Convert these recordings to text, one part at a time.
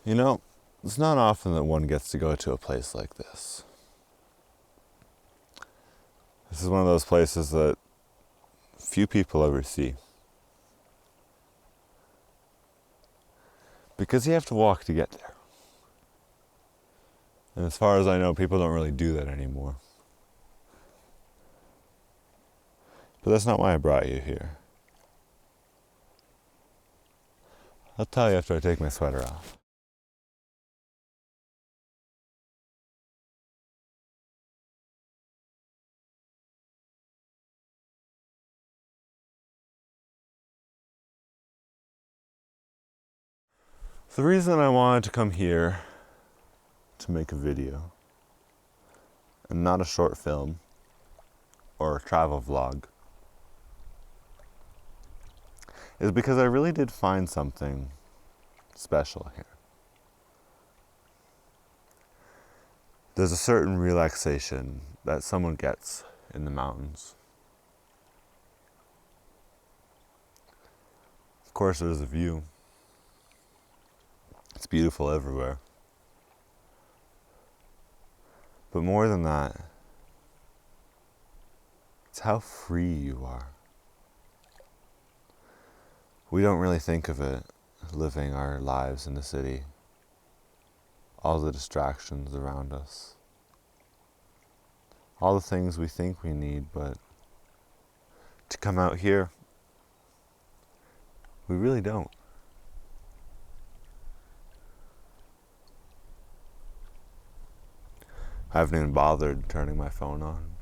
You know, it's not often that one gets to go to a place like this. This is one of those places that few people ever see. Because you have to walk to get there. And as far as I know, people don't really do that anymore. But that's not why I brought you here. I'll tell you after I take my sweater off. The reason I wanted to come here to make a video, and not a short film or a travel vlog, is because I really did find something special here. There's a certain relaxation that someone gets in the mountains. Of course, there's a view. It's beautiful everywhere. But more than that, it's how free you are. We don't really think of it living our lives in the city. All the distractions around us. All the things we think we need, but to come out here, we really don't. I haven't even bothered turning my phone on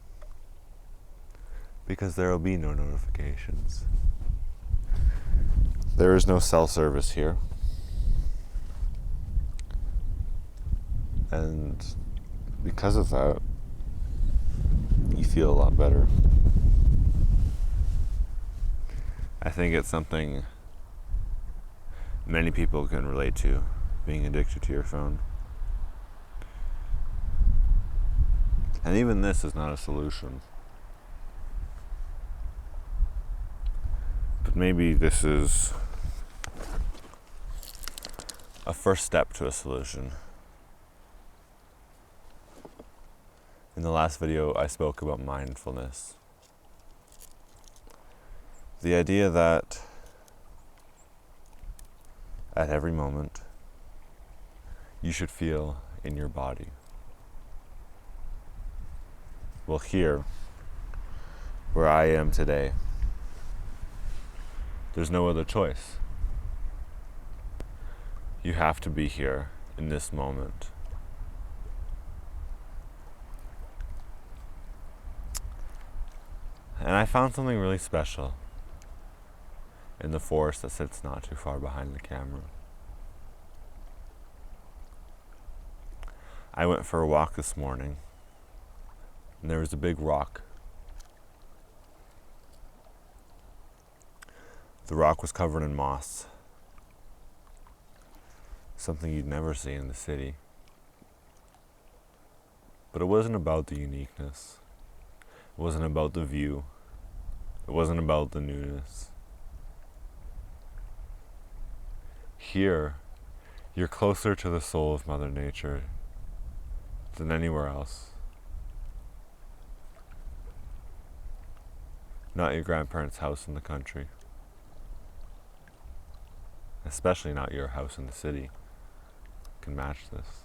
because there will be no notifications. There is no cell service here. And because of that, you feel a lot better. I think it's something many people can relate to, being addicted to your phone. And even this is not a solution. But maybe this is a first step to a solution. In the last video, I spoke about mindfulness. The idea that at every moment, you should feel in your body. Well, here, where I am today, there's no other choice. You have to be here in this moment. And I found something really special in the forest that sits not too far behind the camera. I went for a walk this morning, and there was a big rock. The rock was covered in moss, something you'd never see in the city. But it wasn't about the uniqueness. It wasn't about the view. It wasn't about the newness. Here, you're closer to the soul of Mother Nature than anywhere else. Not your grandparents' house in the country. Especially not your house in the city can match this.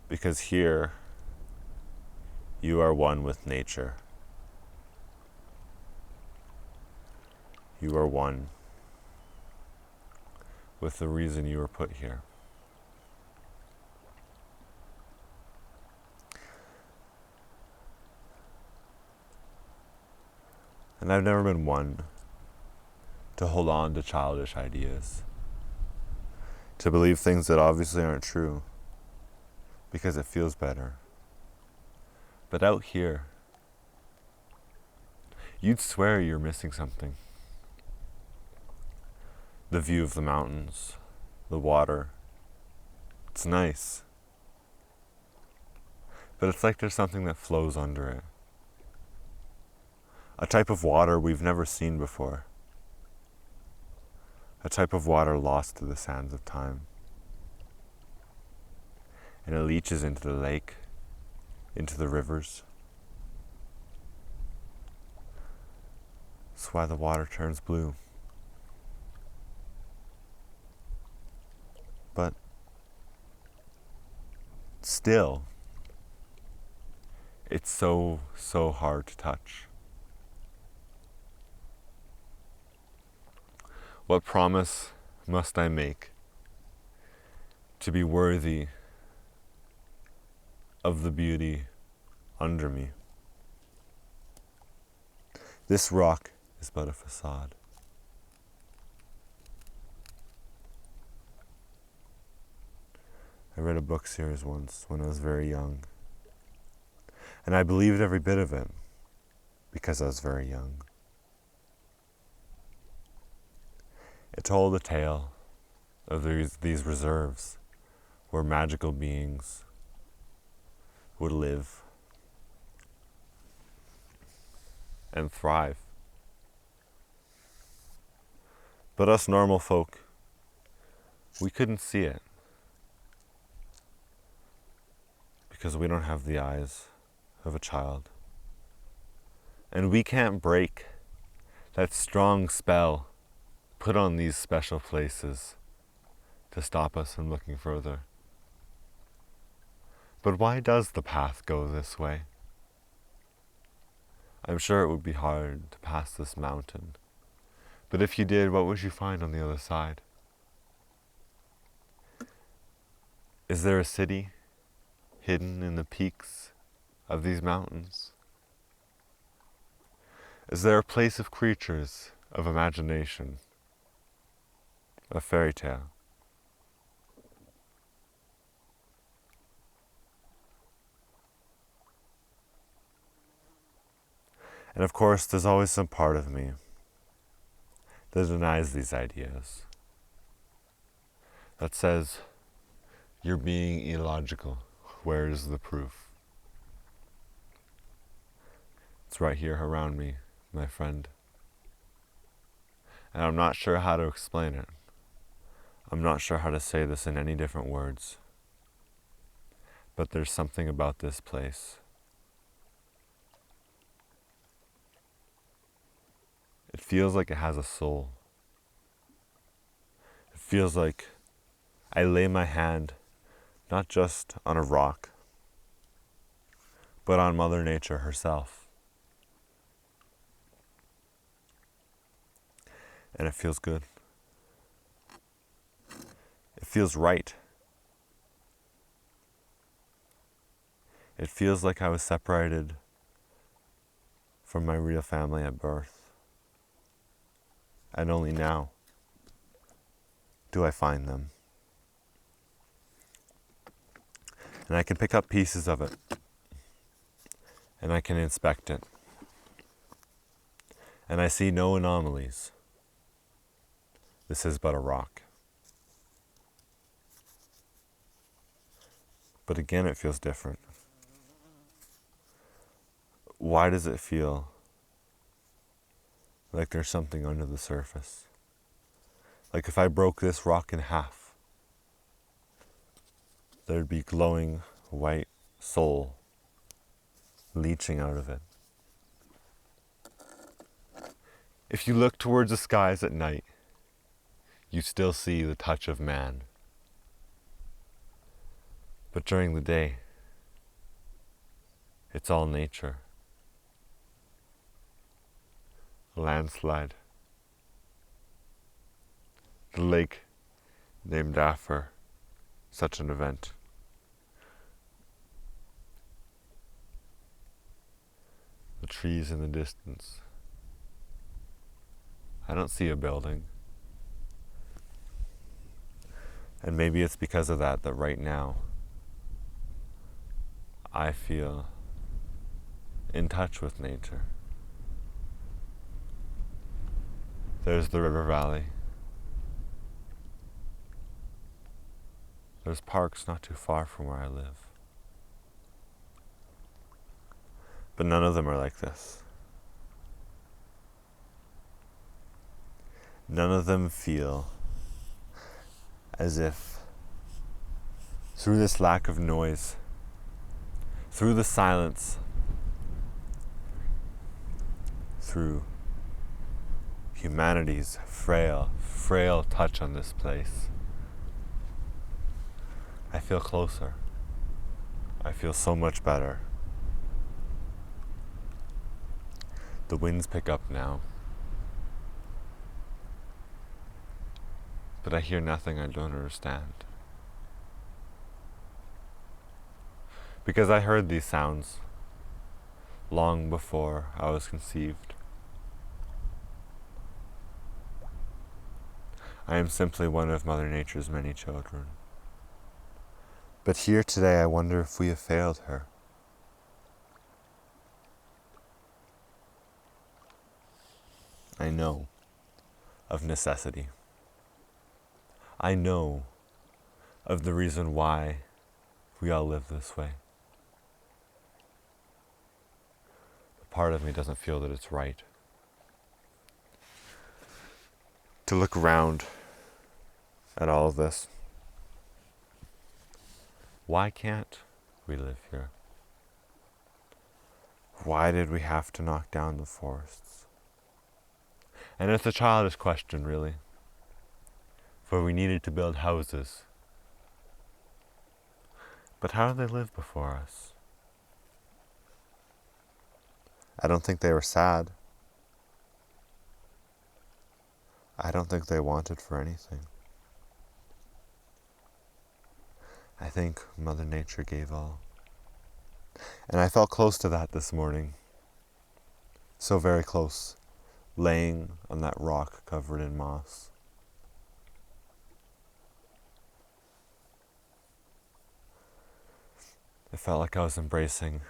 Because here, you are one with nature. You are one with the reason you were put here. And I've never been one to hold on to childish ideas, to believe things that obviously aren't true, because it feels better. But out here, you'd swear you're missing something. The view of the mountains, the water, it's nice. But it's like there's something that flows under it. A type of water we've never seen before. a type of water lost to the sands of time. And it leaches into the lake, into the rivers. That's why the water turns blue. But still, it's so hard to touch. What promise must I make to be worthy of the beauty under me? This rock is but a facade. I read a book series once when I was very young, and I believed every bit of it because I was very young. It told a tale of these reserves where magical beings would live and thrive. But us normal folk, we couldn't see it because we don't have the eyes of a child. And we can't break that strong spell put on these special places to stop us from looking further. But why does the path go this way? I'm sure it would be hard to pass this mountain. But if you did, what would you find on the other side? Is there a city hidden in the peaks of these mountains? Is there a place of creatures of imagination, a fairy tale? And of course, there's always some part of me that denies these ideas, that says, you're being illogical. Where is the proof? It's right here around me, my friend. And I'm not sure how to explain it. I'm not sure how to say this in any different words. But there's something about this place. It feels like it has a soul. It feels like I lay my hand not just on a rock, but on Mother Nature herself. And it feels good. It feels right. It feels like I was separated from my real family at birth. And only now do I find them. And I can pick up pieces of it. And I can inspect it. And I see no anomalies. This is but a rock. But again, it feels different. Why does it feel like there's something under the surface? Like if I broke this rock in half, there'd be glowing white soul leaching out of it. If you look towards the skies at night, you still see the touch of man. But during the day, it's all nature. A landslide. The lake named after such an event. The trees in the distance. I don't see a building. And maybe it's because of that right now I feel in touch with nature. There's the river valley. There's parks not too far from where I live. But none of them are like this. none of them feel as if through this lack of noise, through the silence, through humanity's frail touch on this place, I feel closer. I feel so much better. The winds pick up now, but I hear nothing I don't understand. Because I heard these sounds long before I was conceived. I am simply one of Mother Nature's many children. But here today I wonder if we have failed her. I know of necessity. I know of the reason why we all live this way. But part of me doesn't feel that it's right. To look around at all of this. Why can't we live here? Why did we have to knock down the forests? And it's a childish question, really. For we needed to build houses. But how did they live before us? I don't think they were sad. I don't think they wanted for anything. I think Mother Nature gave all. And I felt close to that this morning. So very close, laying on that rock covered in moss. It felt like I was embracing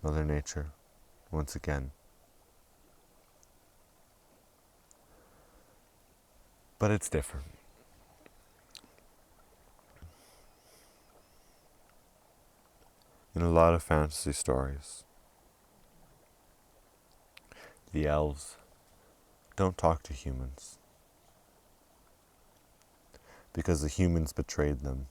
Mother Nature once again. But it's different. In a lot of fantasy stories, the elves don't talk to humans because the humans betrayed them,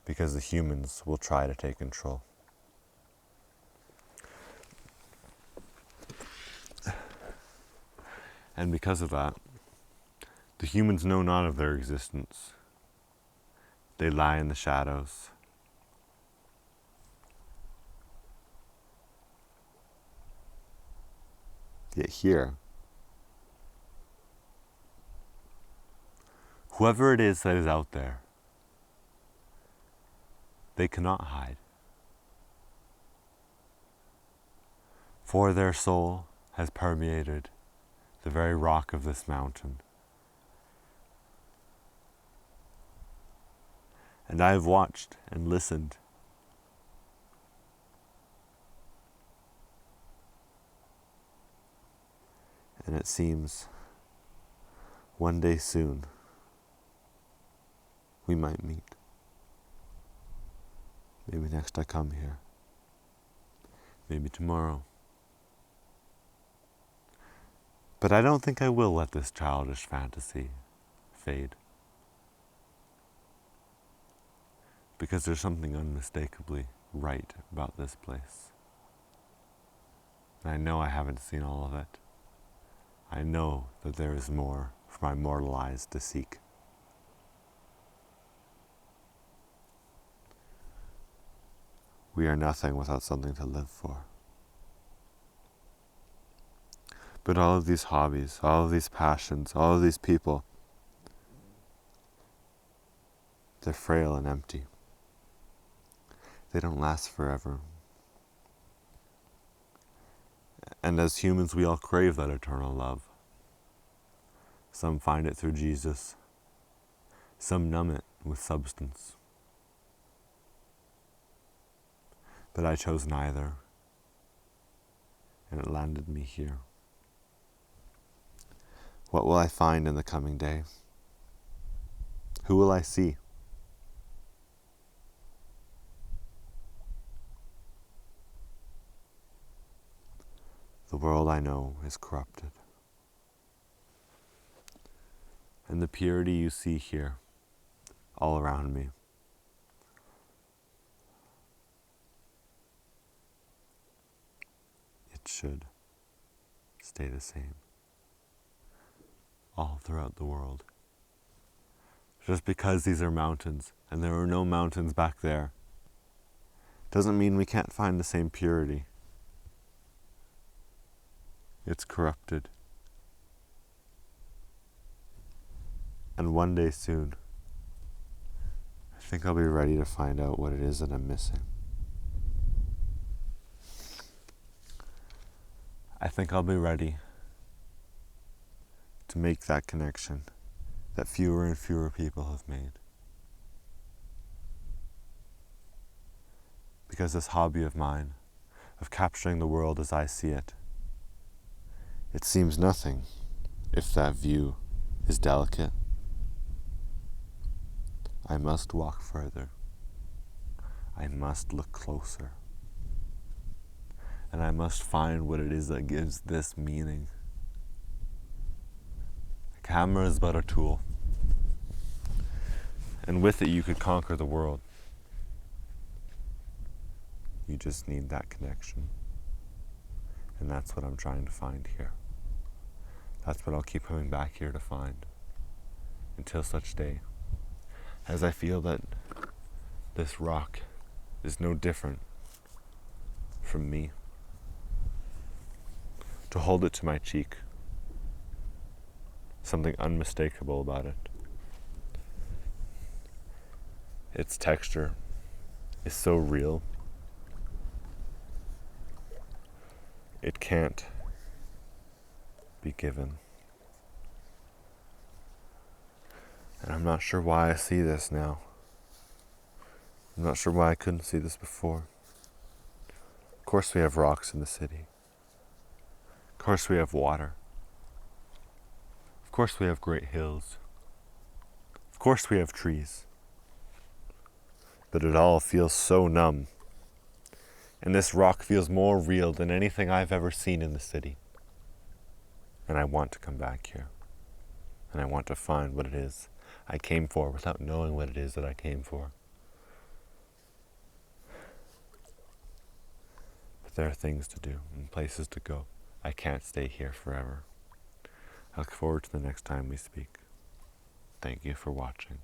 because the humans will try to take control. And because of that, the humans know not of their existence. They lie in the shadows. Yet here, whoever it is that is out there, they cannot hide. For their soul has permeated the very rock of this mountain. And I have watched and listened. And it seems one day soon we might meet. Maybe next I come here. Maybe tomorrow. But I don't think I will let this childish fantasy fade. Because there's something unmistakably right about this place. And I know I haven't seen all of it. I know that there is more for my mortal eyes to seek. We are nothing without something to live for. But all of these hobbies, all of these passions, all of these people, they're frail and empty. They don't last forever. And as humans, we all crave that eternal love. Some find it through Jesus. Some numb it with substance. But I chose neither. And it landed me here. What will I find in the coming day? Who will I see? The world I know is corrupted. And the purity you see here, all around me, it should stay the same all throughout the world. Just because these are mountains and there are no mountains back there doesn't mean we can't find the same purity. It's corrupted. And one day soon, I think I'll be ready to find out what it is that I'm missing. I think I'll be ready to make that connection that fewer and fewer people have made. Because this hobby of mine, of capturing the world as I see it, it seems nothing if that view is delicate. I must walk further. I must look closer. And I must find what it is that gives this meaning. A camera is but a tool. And with it you could conquer the world. You just need that connection. And that's what I'm trying to find here. That's what I'll keep coming back here to find. Until such day as I feel that this rock is no different from me. To hold it to my cheek. Something unmistakable about it. Its texture is so real. It can't be given. And I'm not sure why I see this now. I'm not sure why I couldn't see this before. Of course we have rocks in the city. Of course we have water. Of course we have great hills. Of course we have trees. But it all feels so numb. And this rock feels more real than anything I've ever seen in the city. And I want to come back here. And I want to find what it is I came for without knowing what it is that I came for. But there are things to do and places to go. I can't stay here forever. I look forward to the next time we speak. Thank you for watching.